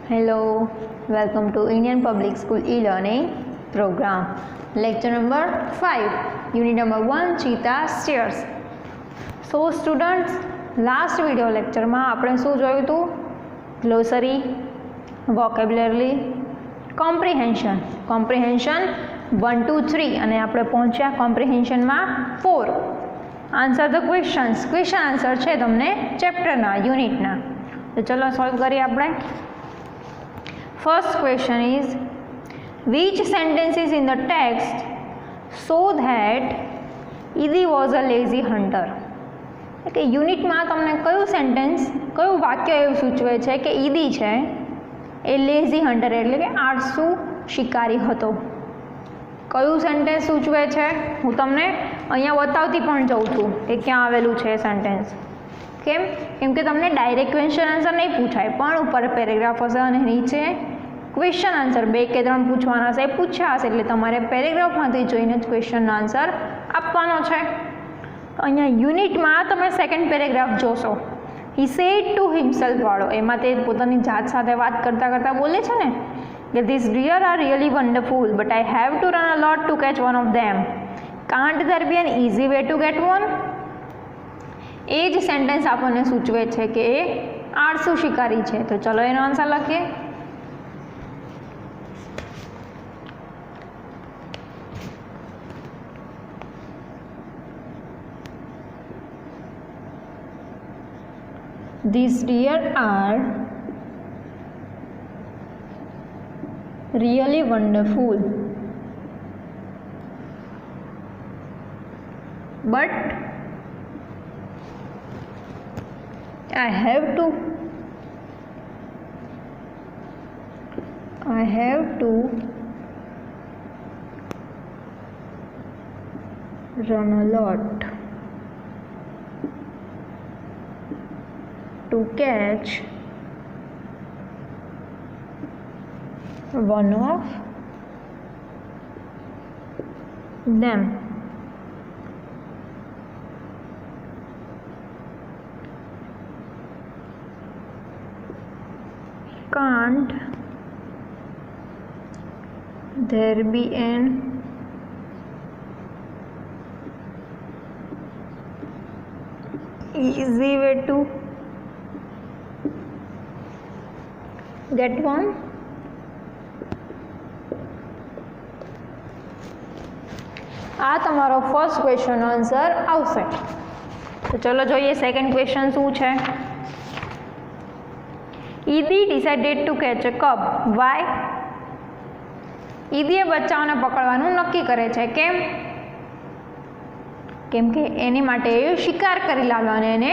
Hello, welcome to Indian Public School e-learning program. Lecture number 5, unit number 1, cheetah stairs. So students, last video lecture માં આપણે શું જોયું હતું? Glossary, vocabulary, comprehension 1 2 3 અને આપણે પહોંચ્યા comprehension માં 4. Answer the questions. Question answer છે તમને ચેપ્ટરના યુનિટના. તો ચલો સોલ્વ કરીએ આપણે. First question is, which sentences in the text show that Idi was a lazy hunter? કે યુનિટમાં તમને કયું સેન્ટેન્સ કયું વાક્ય એવું સૂચવે છે કે ઈદી છે એ લેઝી હન્ટર એટલે કે આળસુ શિકારી હતો. કયું સેન્ટેન્સ સૂચવે છે હું તમને અહીંયા બતાવતી પણ જાઉં છું કે ક્યાં આવેલું છે સેન્ટેન્સ. કેમ કે તમને ડાયરેક્ટ ક્વેશ્ચન આન્સર નહીં પૂછાય પણ ઉપર પેરેગ્રાફ હશે અને નીચે ક્વેશ્ચન આન્સર 2 કે 3 પૂછવાના હશે, પૂછ્યા હશે એટલે તમારે પેરેગ્રાફમાંથી જોઈને જ ક્વેશ્ચનનો આન્સર આપવાનો છે. અહીંયા યુનિટમાં તમે સેકન્ડ પેરેગ્રાફ જોશો. હી સેડ ટુ હિમસેલ્ફ વાળો, એમાં તે પોતાની જાત સાથે વાત કરતાં કરતાં બોલે છે ને કે these deer are really wonderful but I have to run a lot to catch one of them. Can't there be an easy way to get one? એ જ સેન્ટેન્સ આપણને સૂચવે છે કે એ આળસુ શિકારી છે. તો ચલો એનો આન્સર લખીએ. These deer are really wonderful, but I have to run a lot to catch one of them. Can't there be an easy way to get one? આ તમારો ફર્સ્ટ ક્વેશ્ચનનો આન્સર આવશે. તો ચલો જોઈએ સેકન્ડ ક્વેશ્ચન શું છે. Idi decided to catch a cub. Why? ઈદીએ બચ્ચાઓને પકડવાનું નક્કી કરે છે. કેમ કે એની માટે શિકાર કરી લાવવા અને એને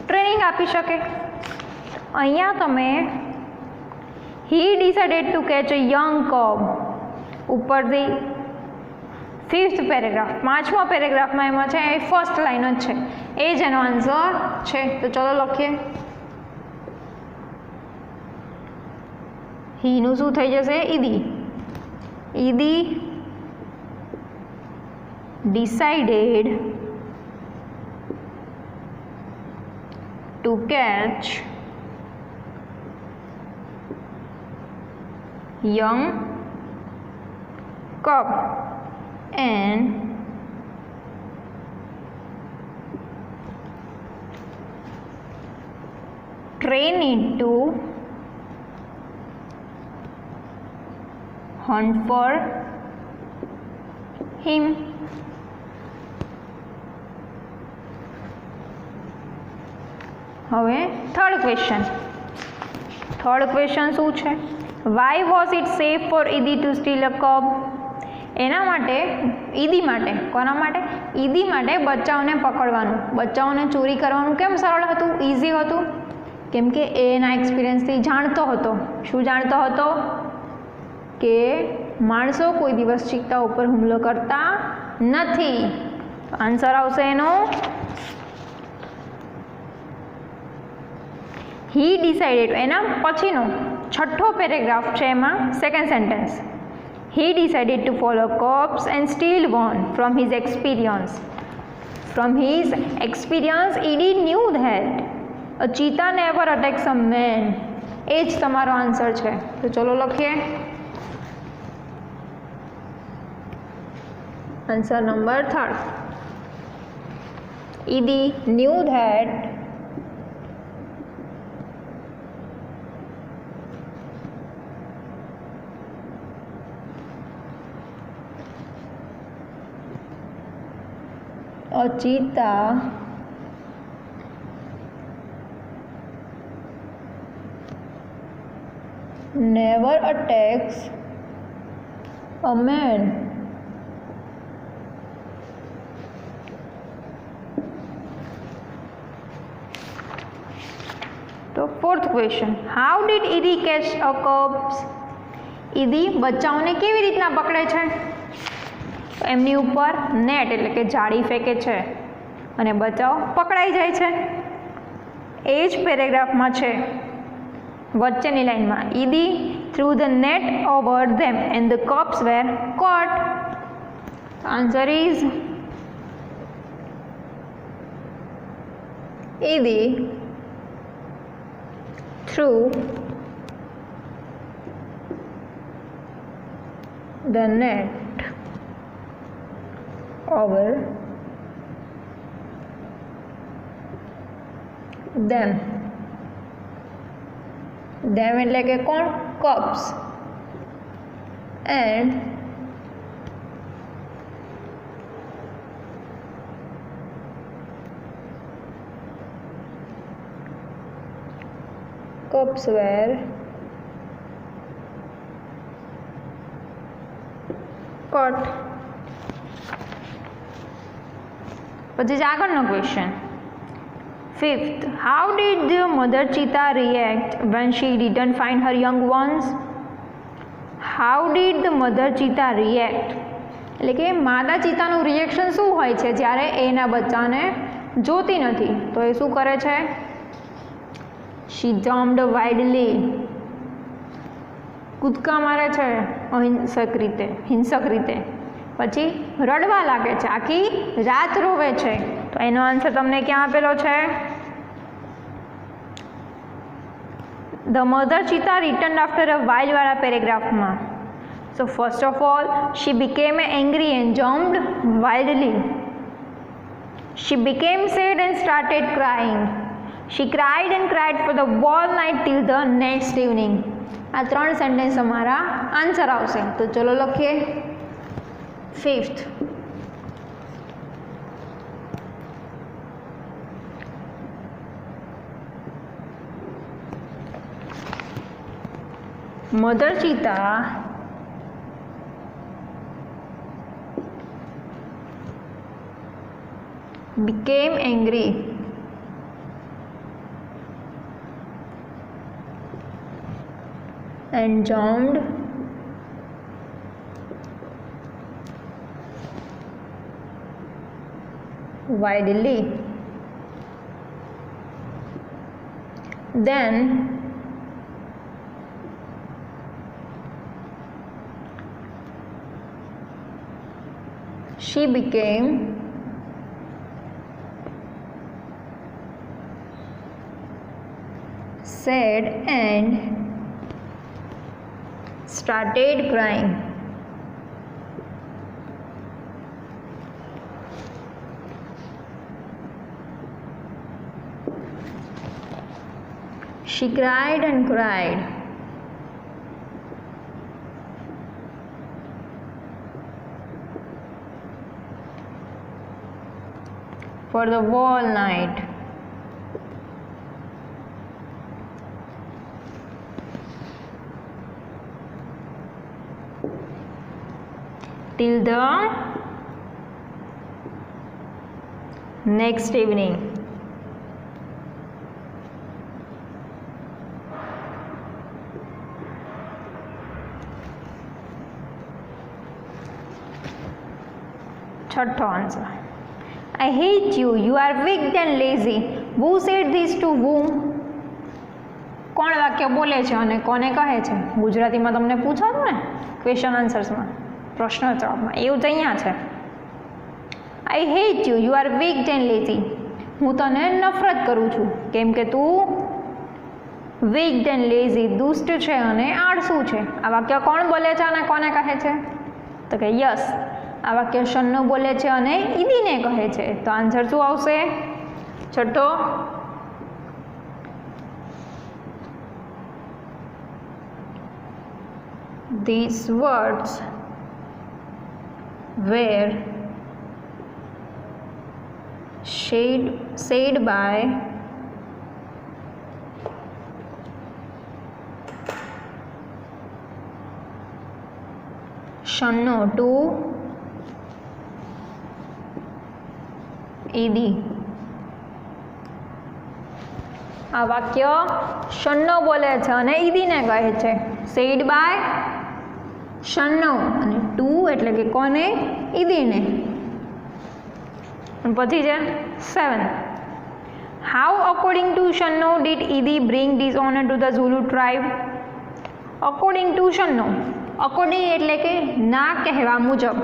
ટ્રેનિંગ આપી શકે. અહીંયા તમે he decided to catch a young cub ઉપરથી 5th પેરેગ્રાફ 5મા પેરેગ્રાફમાં એમાં છે એ ફર્સ્ટ લાઈન જ છે, એ જ એનો આન્સર છે. તો ચલો લખીએ. હીનું શું થઈ જશે? ઈદી. ઈદી decided to catch young cub and train it to hunt for him. હવે થર્ડ ક્વેશ્ચન શું છે? Why was it safe for Idi to steal a cub? એના માટે ઈદી માટે કોના માટે? ઈદી માટે બચ્ચાઓને પકડવાનું, બચ્ચાઓને ચોરી કરવાનું કેમ સરળ હતું, ઇઝી હતું? કેમ કે એના એક્સપિરિયન્સથી જાણતો હતો. શું જાણતો હતો? કે માણસો કોઈ દિવસ ચિત્તા ઉપર હુમલો કરતા નથી. આન્સર આવશે એનો હી ડિસાઇડેડ. એના પછીનો છઠ્ઠો પેરેગ્રાફ છે એમાં second sentence. He decided to follow cops and steal one from his experience. From his experience, Edie knew that a cheetah never attacks a man એ જ તમારો આન્સર છે. તો ચલો લખીએ. Answer number 3. Edie knew that a cheetah never attacks a man. तो fourth question, how did ED catch a कब्स? ईदी बच्चाओने केवी रीतना पकड़े छे? तो एमनी ऊपर नेट એટલે કે જાળી ફેંકે છે અને બચ્ચાઓ પકડાઈ જાય છે. એ જ પેરેગ્રાફમાં છે વચ્ચેની લાઈનમાં, Idi threw the net over them and the cubs were caught. Answer is Idi through the net over them. them એટલે કે કોણ? Cubs. and cups were caught. પછી આગળનો question, 5th, how did the mother cheetah react when she didn't find her young ones? how did the mother cheetah react એટલે કે માદા ચિત્તાનું reaction શું હોય છે જ્યારે એના બચ્ચાને જોતી નથી? તો એ શું કરે છે? She jumped wildly. કૂદકા મારે છે હિંસક રીતે. પછી રડવા લાગે છે, આખી રાત રોવે છે. તો એનો આન્સર તમને ક્યાં આપેલો છે? The mother cheetah return after a while વાળા પેરેગ્રાફમાં. So first of all she became angry and jumped wildly. She became sad and started crying. She cried and cried for the whole night till the next evening. આ 3 sentence અમારા answer આવશે. તો ચલો લખીએ. 5th, mother cheetah became angry and jumped wildly. Then she became sad and started crying. She cried and cried for the whole night. Till the next evening. છઠ્ઠો answer, I hate you, you are weak and lazy. Who said this to whom? કોણ વાક્ય બોલે છે અને કોને કહે છે? ગુજરાતીમાં તમને પૂછાતું ને ક્વેશ્ચન આન્સર્સમાં, પ્રશ્ન જવાબમાં, એવું જ અહીંયા છે. I hate you, you are weak and lazy. હું તને નફરત કરું છું કેમ કે તું વીક એન્ડ લેઝી દુષ્ટ છે અને આળસુ છે. આ વાક્ય કોણ બોલે છે અને કોને કહે છે? તો કે યસ, આ વાક્ય શન્નો બોલે છે અને ઈદીને કહે છે. તો આન્સર શું આવશે? છઠ્ઠો, these words were said by Shanno to Idi. આ વાક્ય શન્નો બોલે છે અને ઈદીને કહે છે. સેડ બાય શન્નો અને ટુ એટલે કે કોને? ઈદીને. પછી છે 7. How according to Shanno did Idi bring dishonour to the Zulu tribe? According to Shanno, according એટલે કે ના કહેવા મુજબ,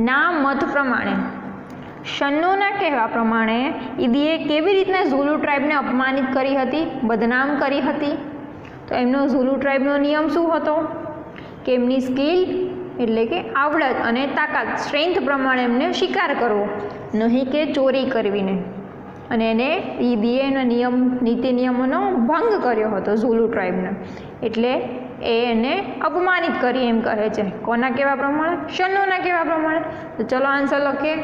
ના મત પ્રમાણે, શન્નોના કહેવા પ્રમાણે ઈદીએ કેવી રીતના ઝુલુ ટ્રાઇબને અપમાનિત કરી હતી, બદનામ કરી હતી? તો એમનો ઝુલુ ટ્રાઇબનો નિયમ શું હતો? કે એમની સ્કિલ એટલે કે આવડત અને તાકાત, સ્ટ્રેન્થ પ્રમાણે એમને શિકાર કરવો, નહીં કે ચોરી કરવીને. અને એને ઈદીએ એના નિયમ નીતિ નિયમોનો ભંગ કર્યો હતો ઝુલુ ટ્રાઇબને, એટલે એને અપમાનિત કરી એમ કહે છે. કોના કહેવા પ્રમાણે? શન્નોના કહેવા પ્રમાણે. તો ચલો આન્સર લખીએ.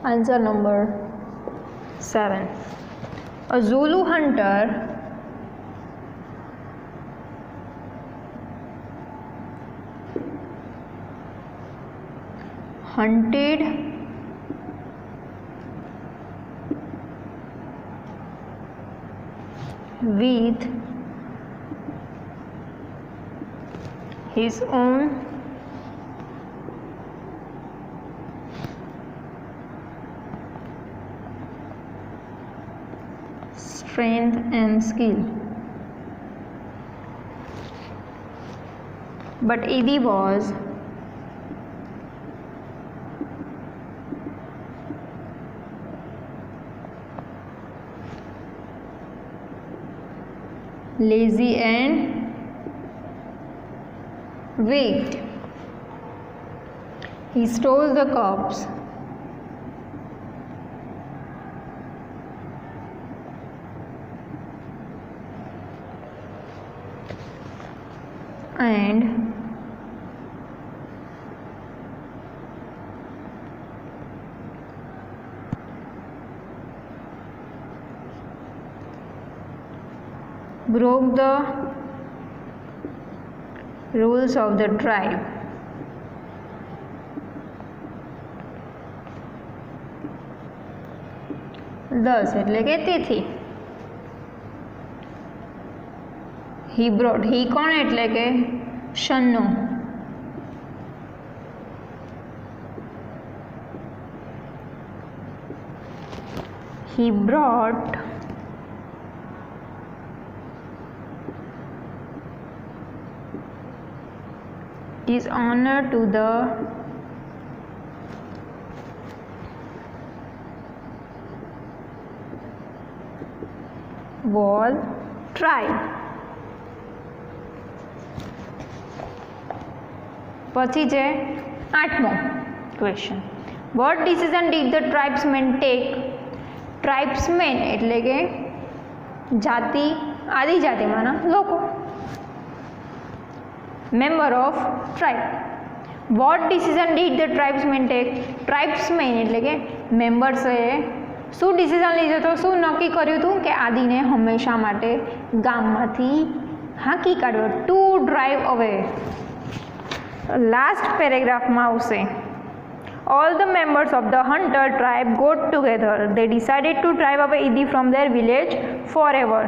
Answer number 7. A Zulu hunter hunted with his own strength and skill, but Idi was lazy and weak. He stole the crops and broke the rules of the tribe. દસ એટલે કે તેથી. he brought, he કોણ એટલે કે Shanno, he brought dishonor to the whole tribe. પછી છે 8મો question. What decision did the tribesmen take? Tribesmen એટલે કે જાતિ, આદિજાતિમાંના લોકો, member of tribe. What decision did the tribesmen take? Tribesmen એટલે કે મેમ્બર્સે શું ડિસિઝન લીધો હતો, શું નક્કી કર્યું હતું? કે આદિને હંમેશા માટે ગામમાંથી હાંકી કાઢ્યો, ટુ ડ્રાઈવ અવે. લાસ્ટ પેરેગ્રાફમાં આવશે all the members of the hunter tribe got together, they decided to drive away Idi from their village forever.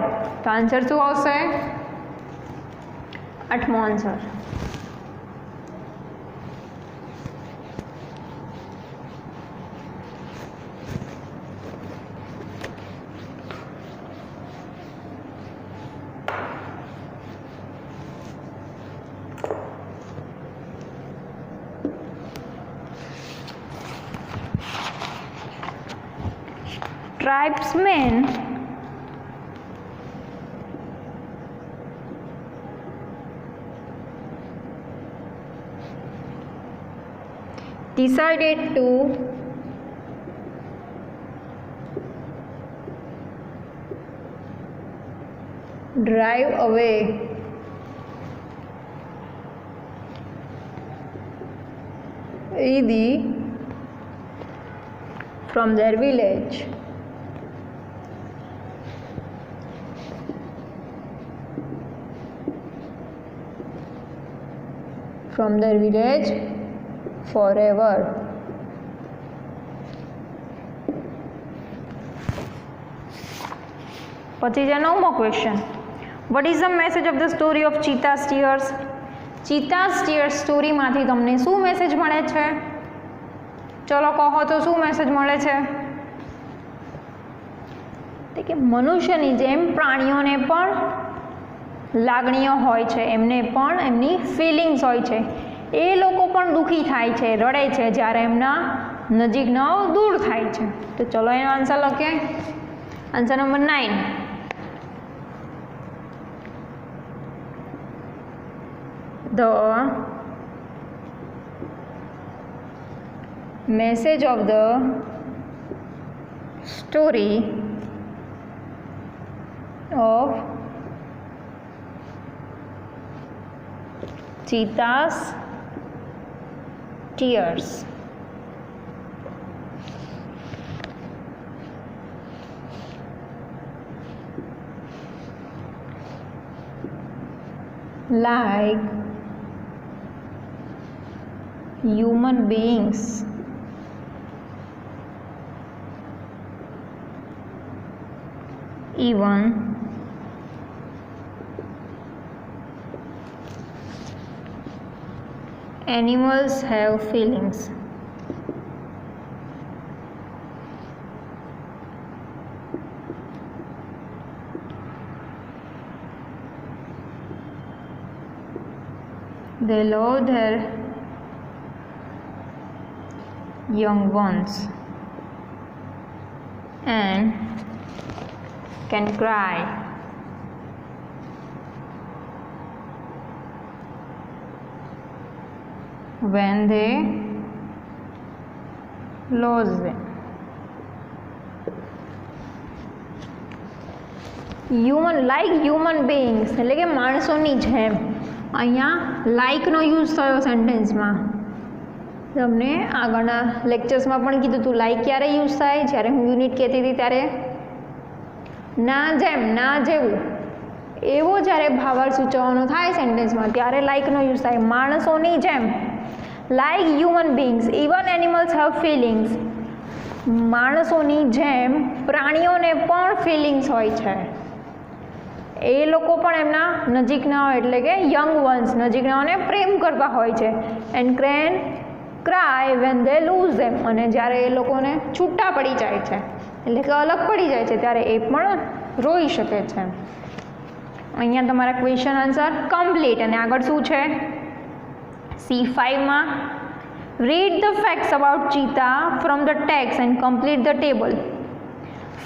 તો આન્સર શું આવશે? 8મો answer. tribesmen decided to drive away Idi from their village. From their village forever. પછી છે 9મો question. What is the message of the story of cheetah's tears? Cheetah's tears સ્ટોરીમાંથી તમને શું message મળે છે? ચલો કહો તો શું મેસેજ મળે છે? કે મનુષ્યની જેમ પ્રાણીઓને પણ લાગણીઓ હોય છે, એમને પણ એમની ફિલિંગ્સ હોય છે. એ લોકો પણ દુઃખી થાય છે, રડે છે જ્યારે એમના નજીકનાઓ દૂર થાય છે. તો ચલો એનો આન્સર લખીએ. Answer number 9. The message of the story of Cheetah's tears. Like human beings even animals have feelings. They love their young ones and can cry when they lose them. human beings એટલે કે માણસોની જેમ. અહીંયા લાઇકનો use થયો સેન્ટેન્સમાં. તમને આગળના લેક્ચર્સમાં પણ કીધું હતું લાઇક ક્યારે યુઝ થાય? જ્યારે હું યુનિટ કહેતી હતી ત્યારે ના જેમ, ના જેવું, એવો જ્યારે ભાવાર્થ સૂચવવાનો થાય સેન્ટેન્સમાં ત્યારે લાઇકનો યુઝ થાય. માણસોની જેમ, like human beings even animals have feelings. માણસોની જેમ પ્રાણીઓને પણ ફિલિંગ્સ હોય છે. એ લોકો પણ એમના નજીકનાઓ એટલે કે યંગ વન્સ, નજીકનાઓને પ્રેમ કરતા હોય છે. And can cry when they lose them. અને જ્યારે એ લોકોને છૂટા પડી જાય છે એટલે કે અલગ પડી જાય છે ત્યારે એ પણ રોઈ શકે છે. અહીંયા તમારા ક્વેશ્ચન આન્સર કમ્પ્લીટ. અને આગળ શું છે? C5માં read the facts about cheetah from the text and complete the table.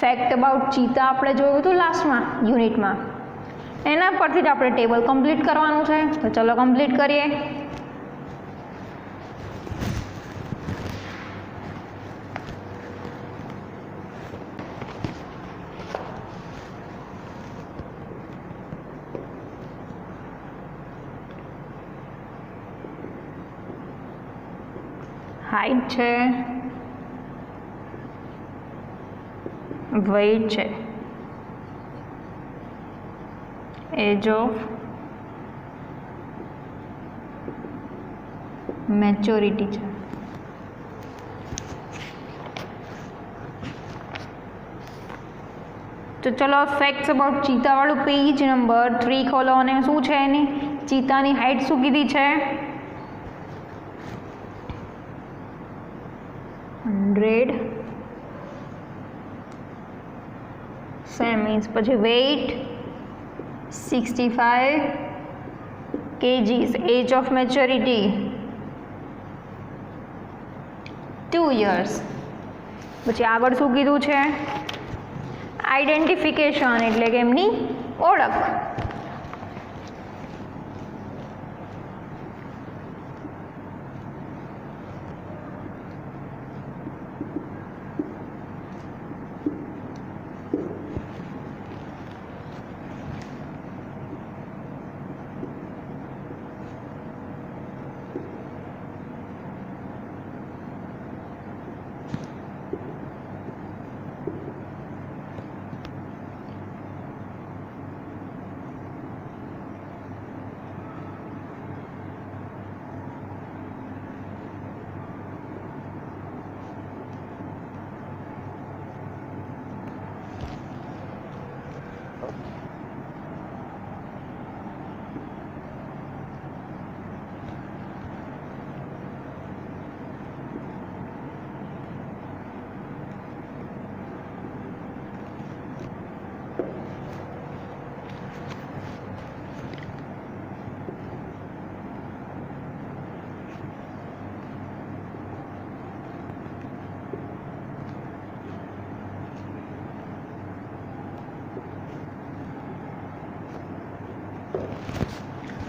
Fact about cheetah આપણે જોયું હતું લાસ્ટમાં યુનિટમાં, એના પરથી જ આપણે ટેબલ કમ્પ્લીટ કરવાનું છે. તો ચલો કમ્પ્લીટ કરીએ. હાઇટ છે, વેઇટ છે, એજ ઓફ મેચ્યોરિટી છે. તો ચલો ફેક્ટ્સ અબાઉટ ચીતાવાળું પેજ નંબર 3 ખોલો અને શું છે એની ચીતાની હાઇટ શું કીધી છે? 100 સેમીઝ. પછી weight 65 kgs. Age of maturity 2 years. પછી આગળ શું કીધું છે? આઈડેન્ટિફિકેશન એટલે કે એમની ઓળખ.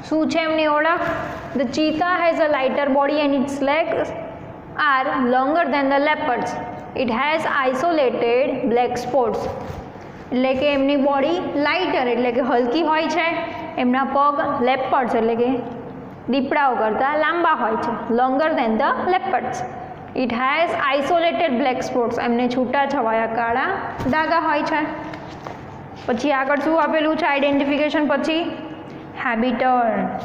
શું છે એમની ઓળખ? The cheetah has a lighter body and its legs are longer than the leopards. It has isolated black spots. એટલે કે એમની બોડી લાઇટર એટલે કે હલકી હોય છે, એમના પગ લેપર્ડ્સ એટલે કે દીપડાઓ કરતાં લાંબા હોય છે. Longer than the leopards. It has isolated black spots, એમને છૂટા છવાયા કાળા ડાઘા હોય છે. પછી આગળ શું આપેલું છે આઈડેન્ટિફિકેશન પછી? habitat.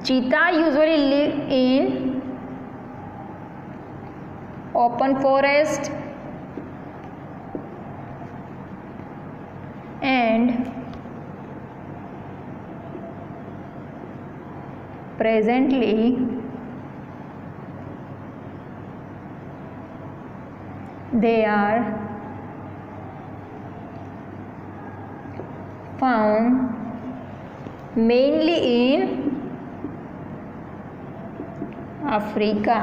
Cheetah usually live in open forest and presently they are found mainly in Africa.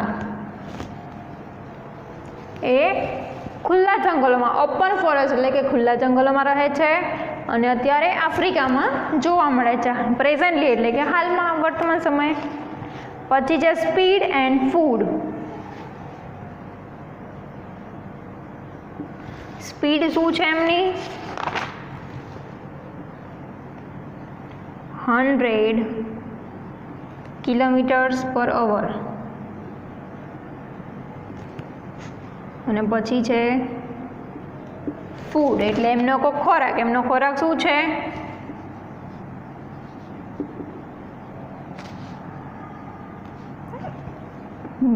એ ખુલ્લા જંગલોમાં, ઓપન ફોરેસ્ટ એટલે કે ખુલ્લા જંગલોમાં રહે છે અને અત્યારે આફ્રિકામાં જોવા મળે છે. પ્રેઝન્ટલી એટલે કે હાલમાં, વર્તમાન સમયે. પછી છે સ્પીડ એન્ડ ફૂડ. સ્પીડ શું છે એમની? 100 કિલોમીટર્સ પર અવર. અને પછી છે ફૂડ એટલે એમનો કોઈ ખોરાક. એમનો ખોરાક શું છે?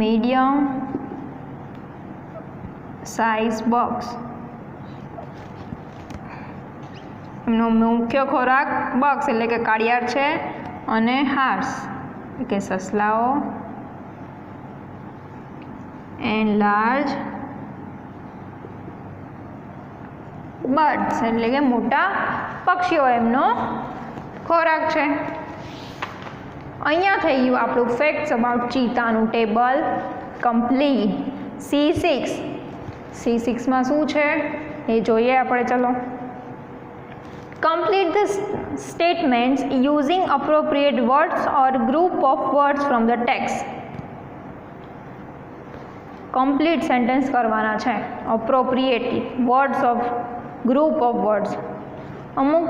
Medium size box. એમનો મુખ્ય ખોરાક બક્સ એટલે કે કાળિયાર છે અને હાર્સ એટલે કે સસલાઓ એન્ડ લાર્જ બર્ડ્સ એટલે કે મોટા પક્ષીઓ એમનો ખોરાક છે. અહીંયા થઈ ગયું આપણું ફેક્ટ્સ અબાઉટ ચીતાનું ટેબલ કમ્પ્લીટ. C6માં શું છે એ જોઈએ આપણે. ચલો, complete the statements using appropriate words or group of words from the text. complete sentence કરવાના છે. appropriate words of group of words, અમુક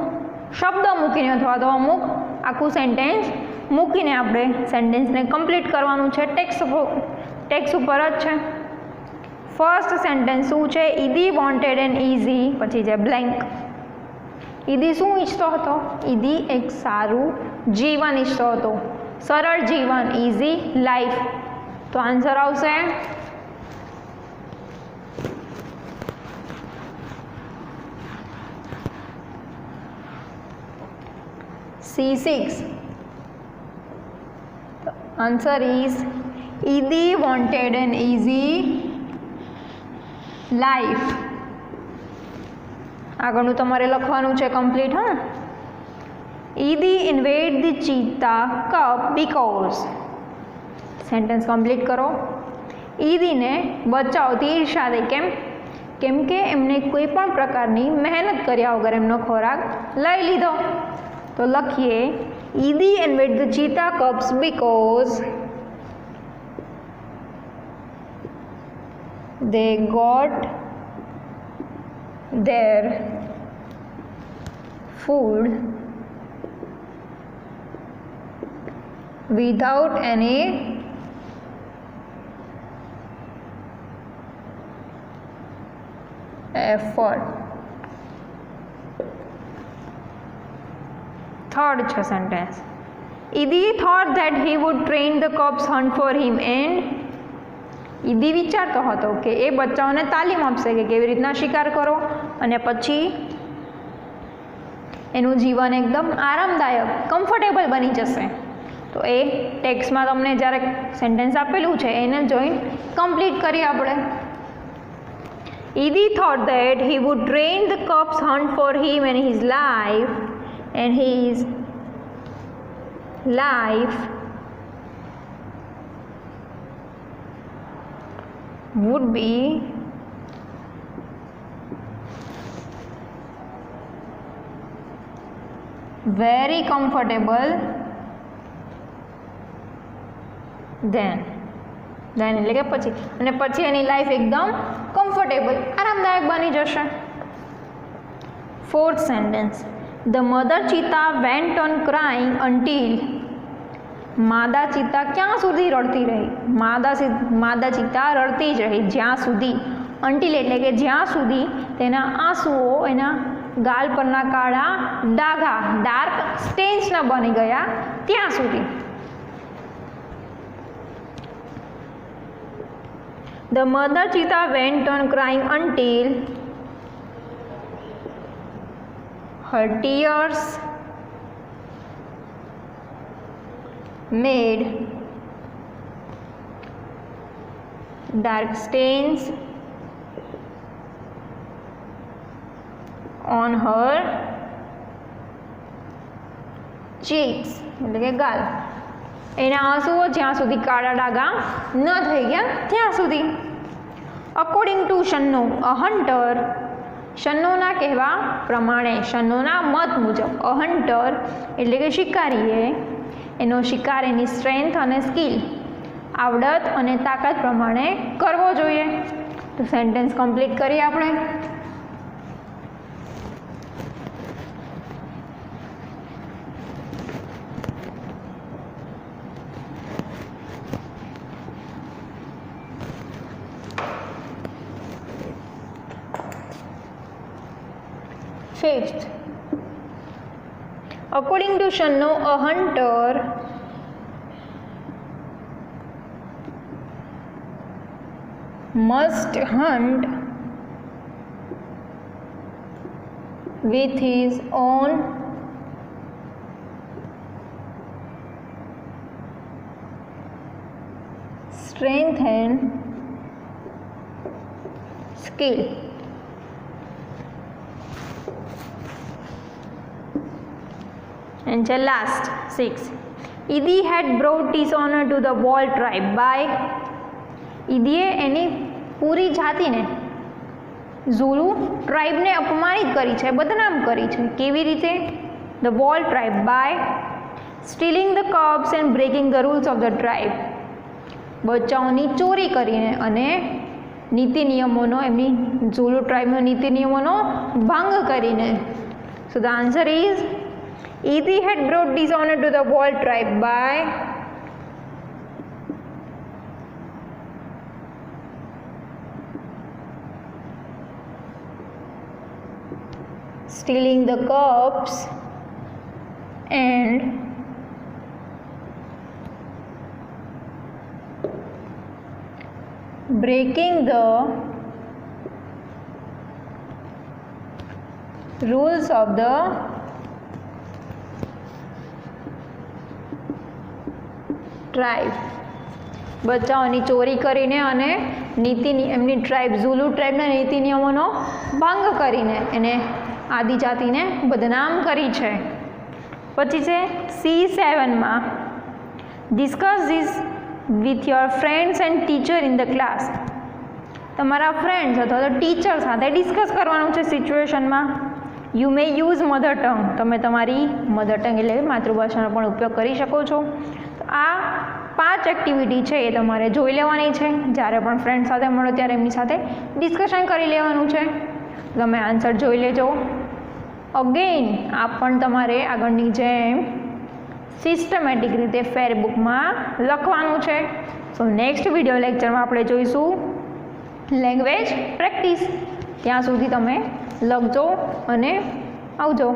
શબ્દ મૂકીને અથવા તો અમુક આખું સેન્ટેન્સ મૂકીને આપણે સેન્ટેન્સને કમ્પ્લીટ કરવાનું છે. ટેક્સ્ટ ઉપર જ છે. ફર્સ્ટ સેન્ટેન્સ શું છે? ઈદી વોન્ટેડ એન્ડ ઇઝી, પછી છે બ્લેન્ક. ઈદી શું ઈચ્છતો હતો? ઈદી એક સારું જીવન ઈચ્છતો હતો, સરળ જીવન, ઇઝી લાઈફ. તો આન્સર આવશે C6. The answer is Idi wanted an easy life. આગળનું તમારે લખવાનું છે કમ્પ્લીટ. હા, ईदी इन्वेड द चीता कप बिकॉज सेंटेन्स कम्प्लीट करो ईदी ने बचावती ईर्षा थी केम के एमने कोईपण प्रकारनी मेहनत कर्या वगर एमनो खोराक लई लीधो तो लखीए ईदी इन्वेड द चीता cups because they got their food without any effort. Third sentence. Idi thought that he would train the cubs hunt for him and ઈદી વિચારતો હતો કે એ બચ્ચાઓને તાલીમ આપશે કે કેવી રીતના શિકાર કરો અને પછી એનું જીવન એકદમ આરામદાયક કમ્ફર્ટેબલ બની જશે તો એ ટેક્સ્ટમાં તમને જ્યારે સેન્ટેન્સ આપેલું છે એને જોઈને કમ્પ્લીટ કરીએ આપણે ઈદી thought that he would train the cubs hunt for him and his life would be very comfortable then એટલે કે પછી અને પછી એની લાઈફ એકદમ કમ્ફર્ટેબલ આરામદાયક બની જશે fourth sentence the mother cheetah went on crying until मादा चीता क्या सुधी रड़ती रही मादा चीता रड़ती ज रही ज्यां सुधी अंटिल एटले के ज्यां सुधी तेना आंसुओ एना गाल परना काळा डाघा डार्क स्टेन्स न बनी गया त्यां सुधी द मदर चीता went on crying until her tears made dark stains on her cheeks એટલે કે ગાલ એના આંસુઓ જ્યાં સુધી કાળા ડાઘા ન થઈ ગયા ત્યાં સુધી according to Shanno a hunter શન્નોના કહેવા પ્રમાણે શન્નોના મત મુજબ અ હન્ટર એટલે કે શિકારીએ એનો શિકાર એની સ્ટ્રેન્થ અને સ્કિલ આવડત અને તાકાત પ્રમાણે કરવો જોઈએ તો સેન્ટેન્સ કમ્પ્લીટ કરીએ આપણે fifth According to Shanno, a hunter must hunt with his own strength and skill. And the last 6. Idi had brought dishonor to the Wall tribe by ઈદીએ એની પૂરી જાતિને ઝુલુ ટ્રાઇબને અપમાનિત કરી છે બદનામ કરી છે કેવી રીતે the Wall tribe by stealing the cubs and breaking the rules of the tribe બચ્ચાઓની ચોરી કરીને અને નીતિ નિયમોનો એમની ઝુલુ ટ્રાઇબનો નીતિ નિયમોનો ભંગ કરીને so the answer is Idi had brought dishonor to the Wall tribe by stealing the cups and breaking the rules of the tribe બચ્ચાઓની ચોરી કરીને અને એમની ટ્રાઇબ ઝુલુ ટ્રાઇબના નીતિ નિયમોનો ભંગ કરીને એને આદિજાતિને બદનામ કરી છે પછી છે C7માં discuss this with your friends and teacher in the class. તમારા ફ્રેન્ડ્સ અથવા તો ટીચર સાથે ડિસ્કસ કરવાનું છે સિચ્યુએશનમાં. You may use mother tongue, તમે તમારી મધર ટંગ એટલે માતૃભાષાનો પણ ઉપયોગ કરી શકો છો. તો આ 5 એક્ટિવિટી છે એ તમારે જોઈ લેવાની છે. જ્યારે પણ ફ્રેન્ડ સાથે મળો ત્યારે એમની સાથે ડિસ્કશન કરી લેવાનું છે. તમે આન્સર જોઈ લેજો. અગેન આ પણ તમારે આગળની જેમ સિસ્ટમેટિક રીતે ફેરબુકમાં લખવાનું છે. સો નેક્સ્ટ વિડીયો લેક્ચરમાં આપણે જોઈશું લેંગ્વેજ પ્રેક્ટિસ. ત્યાં સુધી તમે લખજો અને આવજો.